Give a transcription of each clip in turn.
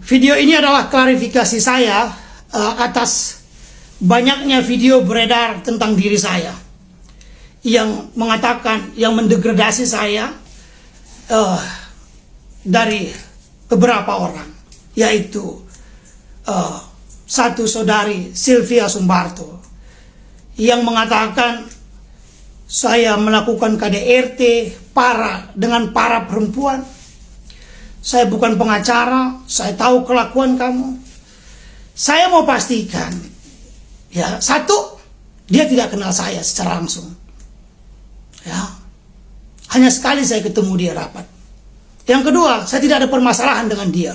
Video ini adalah klarifikasi saya atas banyaknya video beredar tentang diri saya yang mengatakan, yang mendegradasi saya dari beberapa orang, yaitu satu saudari Sylvia Sumbarto yang mengatakan saya melakukan KDRT dengan para perempuan. Saya bukan pengacara, saya tahu kelakuan kamu. Saya mau pastikan, ya, satu, dia tidak kenal saya secara langsung. Ya, hanya sekali saya ketemu dia rapat. Yang kedua, saya tidak ada permasalahan dengan dia.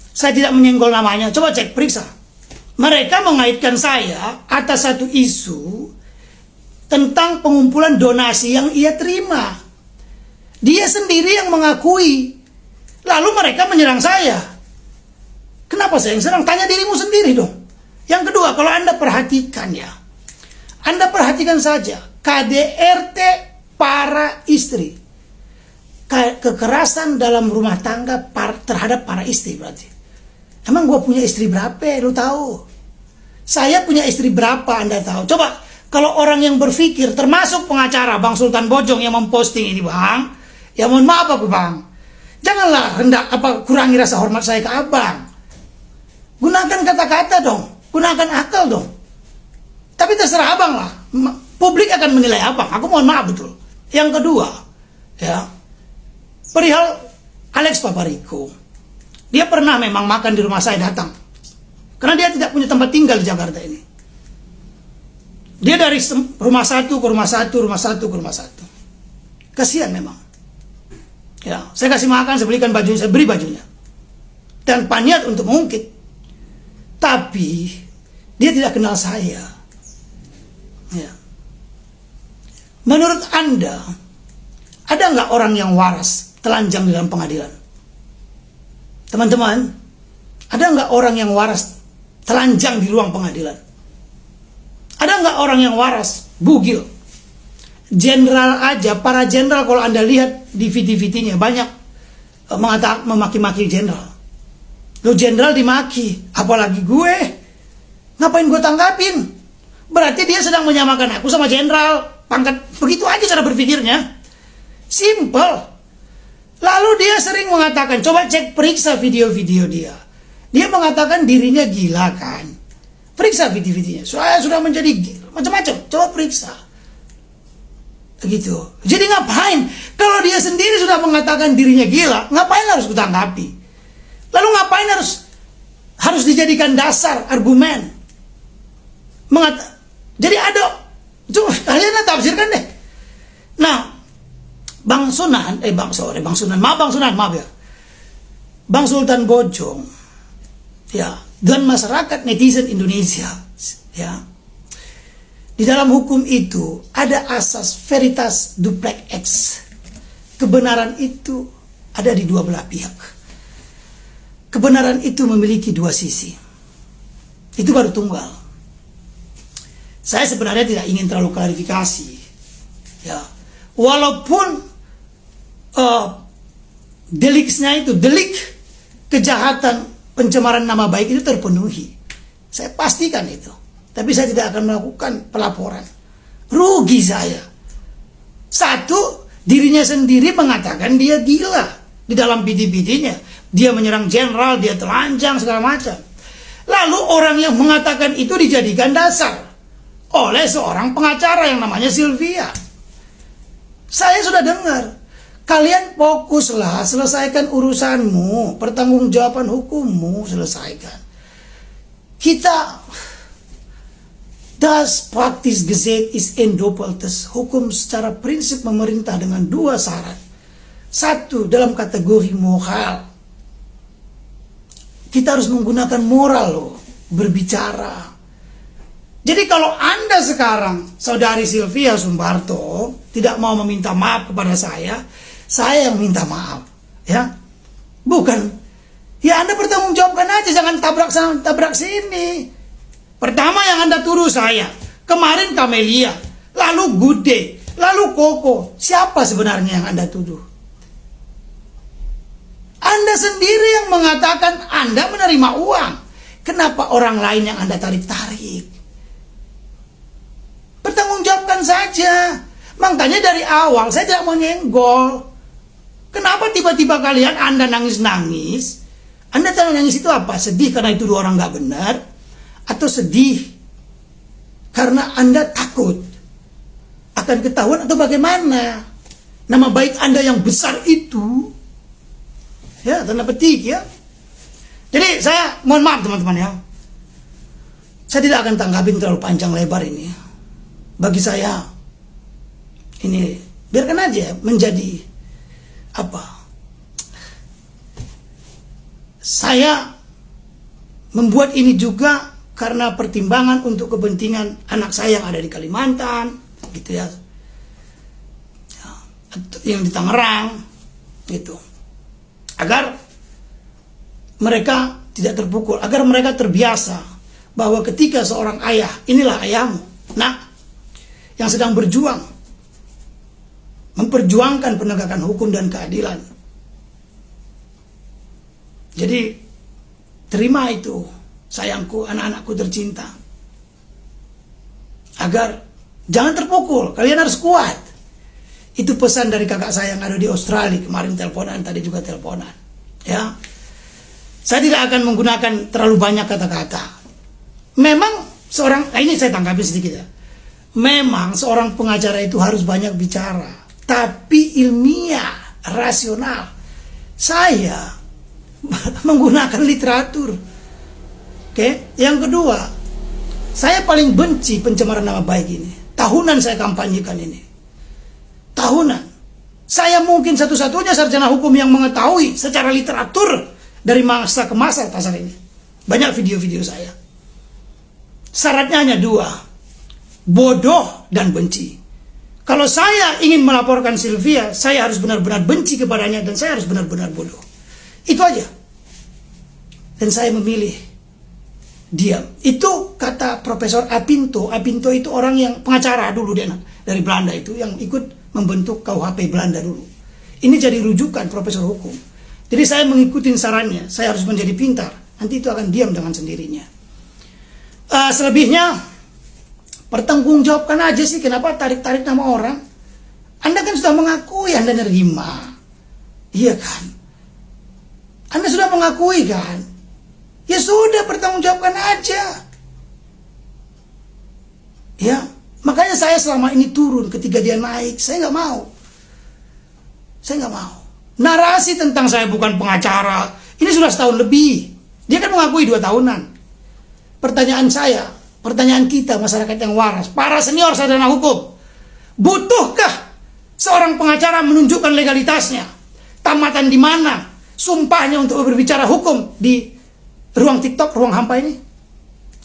Saya tidak menyenggol namanya. Coba cek, periksa. Mereka mengaitkan saya atas satu isu tentang pengumpulan donasi yang ia terima. Dia sendiri yang mengakui. Lalu mereka menyerang saya. Kenapa saya yang serang? Tanya dirimu sendiri dong. Yang kedua, kalau Anda perhatikan ya, Anda perhatikan saja KDRT para istri. Kekerasan dalam rumah tangga terhadap para istri berarti. Emang gue punya istri berapa? Lu tahu? Saya punya istri berapa? Anda tahu? Coba kalau orang yang berpikir, termasuk pengacara Bang Sultan Bojong yang memposting ini, Bang, ya mohon maaf aku, Bang, janganlah kurangi rasa hormat saya ke abang. Gunakan kata-kata dong, gunakan akal dong. Tapi terserah abang lah, publik akan menilai abang. Aku mohon maaf betul. Yang kedua, ya, perihal Alex Papariko, dia pernah memang makan di rumah saya, datang karena dia tidak punya tempat tinggal di Jakarta ini. Dia dari rumah satu ke rumah satu, rumah satu ke rumah satu. Kasihan memang. Ya, saya kasih makan, saya belikan baju, saya beri bajunya. Tanpa niat untuk mengungkit. Tapi dia tidak kenal saya. Ya. Menurut Anda, ada nggak orang yang waras telanjang di dalam pengadilan? Teman-teman, ada nggak orang yang waras telanjang di ruang pengadilan? Ada nggak orang yang waras bugil? Jenderal aja, para jenderal kalau Anda lihat di VT-VT-nya banyak memaki-maki jenderal. Lo jenderal dimaki, apalagi gue. Ngapain gue tanggapin? Berarti dia sedang menyamakan aku sama jenderal. Pangkat, begitu aja cara berpikirnya. Simple. Lalu dia sering mengatakan, coba cek, periksa video-video dia. Dia mengatakan dirinya gila kan. Periksa video-videonya. Saya sudah menjadi gila, macam-macam. Coba periksa. Begitu. Jadi ngapain? Kalau dia sendiri sudah mengatakan dirinya gila, ngapain harus kutanggapi? Lalu ngapain harus dijadikan dasar argumen? Jadi ada, coba kalian tafsirkan deh. Nah, Bang Sunan, maaf ya. Bang Sultan Bojong, ya, dan masyarakat netizen Indonesia, ya. Di dalam hukum itu ada asas veritas duplex ex. Kebenaran itu ada di dua belah pihak. Kebenaran itu memiliki dua sisi. Itu baru tunggal. Saya sebenarnya tidak ingin terlalu klarifikasi. Ya. Walaupun deliknya itu, delik kejahatan pencemaran nama baik itu terpenuhi. Saya pastikan itu. Tapi saya tidak akan melakukan pelaporan. Rugi saya. Satu, dirinya sendiri mengatakan dia gila. Di dalam video-videonya. Dia menyerang jenderal, dia telanjang, segala macam. Lalu orang yang mengatakan itu dijadikan dasar oleh seorang pengacara yang namanya Sylvia. Saya sudah dengar. Kalian fokuslah, selesaikan urusanmu, pertanggungjawaban hukummu, selesaikan. Kita Das Praktis Gesetz ist ein doppeltes. Hukum secara prinsip memerintah dengan dua syarat. Satu, dalam kategori moral. Kita harus menggunakan moral loh, berbicara. Jadi kalau Anda sekarang, saudari Sylvia Sumbarto, tidak mau meminta maaf kepada saya yang minta maaf. Ya, bukan. Ya Anda bertanggungjawabkan aja, jangan tabrak sana, tabrak sini. Pertama yang Anda tuduh saya, kemarin Camelia, lalu Gude, lalu Koko. Siapa sebenarnya yang Anda tuduh? Anda sendiri yang mengatakan Anda menerima uang. Kenapa orang lain yang Anda tarik-tarik? Pertanggungjawabkan saja. Makanya dari awal saya tidak mau nyenggol. Kenapa tiba-tiba kalian Anda nangis-nangis? Anda tahu nangis itu apa? Sedih karena itu dua orang gak benar? Atau sedih karena Anda takut akan ketahuan atau bagaimana? Nama baik Anda yang besar itu, ya, tanda petik ya. Jadi saya mohon maaf teman-teman ya. Saya tidak akan tanggapin terlalu panjang lebar ini. Bagi saya ini biarkan aja menjadi apa? Saya membuat ini juga karena pertimbangan untuk kepentingan anak saya yang ada di Kalimantan, gitu ya, yang di Tangerang, gitu, agar mereka tidak terpukul, agar mereka terbiasa bahwa ketika seorang ayah, inilah ayahmu, nak, yang sedang berjuang, memperjuangkan penegakan hukum dan keadilan. Jadi terima itu, sayangku, anak-anakku tercinta, agar jangan terpukul, kalian harus kuat. Itu pesan dari kakak saya yang ada di Australia, kemarin teleponan, tadi juga teleponan, ya. Saya tidak akan menggunakan terlalu banyak kata-kata. Memang seorang, ini saya tanggapi sedikit ya. Memang seorang pengacara itu harus banyak bicara, tapi ilmiah, rasional. Saya menggunakan literatur. Oke, yang kedua, saya paling benci pencemaran nama baik ini. Tahunan saya kampanyekan ini. Tahunan. Saya mungkin satu-satunya sarjana hukum yang mengetahui secara literatur dari masa ke masa pasal ini. Banyak video-video saya. Syaratnya hanya dua, bodoh dan benci. Kalau saya ingin melaporkan Sylvia, saya harus benar-benar benci kepadanya dan saya harus benar-benar bodoh. Itu aja. Dan saya memilih diam. Itu kata Profesor Apinto. Apinto itu orang yang pengacara dulu dia dari Belanda itu, yang ikut membentuk KUHP Belanda dulu. Ini jadi rujukan profesor hukum. Jadi saya mengikuti sarannya. Saya harus menjadi pintar. Nanti itu akan diam dengan sendirinya. Selebihnya pertanggungjawabkan aja sih. Kenapa tarik-tarik nama orang? Anda kan sudah mengakui Anda nerima. Iya kan? Anda sudah mengakui kan? Ya sudah, pertanggungjawabkan aja. Ya, makanya saya selama ini turun ketika dia naik. Saya nggak mau. Saya nggak mau. Narasi tentang saya bukan pengacara, ini sudah setahun lebih. Dia kan mengakui 2 tahunan. Pertanyaan saya, pertanyaan kita, masyarakat yang waras, para senior sarjana hukum, butuhkah seorang pengacara menunjukkan legalitasnya? Tamatan di mana? Sumpahnya untuk berbicara hukum di ruang TikTok, ruang hampa ini?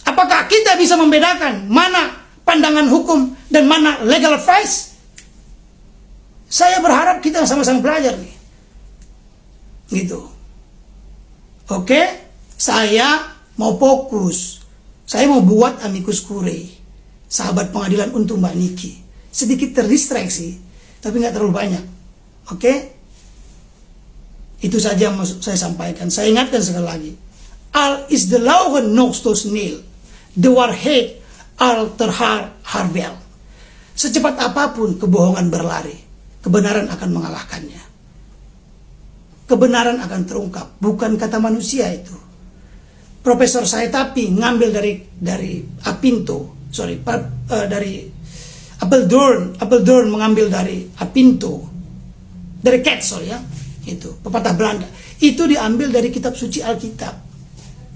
Apakah kita bisa membedakan mana pandangan hukum dan mana legal advice? Saya berharap kita sama-sama belajar nih. Gitu. Oke, saya mau fokus. Saya mau buat amicus curiae, sahabat pengadilan untuk Mbak Niki. Sedikit terdistraksi, tapi nggak terlalu banyak. Oke? Itu saja yang mau saya sampaikan. Saya ingatkan sekali lagi. Al is the lauwen nostos nil. The warhead al terhar harbel. Secepat apapun kebohongan berlari, kebenaran akan mengalahkannya. Kebenaran akan terungkap. Bukan kata manusia itu. Profesor saya tapi ngambil dari Apinto, dari Apeldoorn mengambil dari Apinto, dari Ketzel ya, itu pepatah Belanda. Itu diambil dari kitab suci Alkitab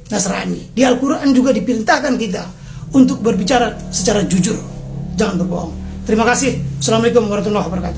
Nasrani. Di Al-Quran juga diperintahkan kita untuk berbicara secara jujur, jangan berbohong. Terima kasih. Assalamualaikum warahmatullahi wabarakatuh.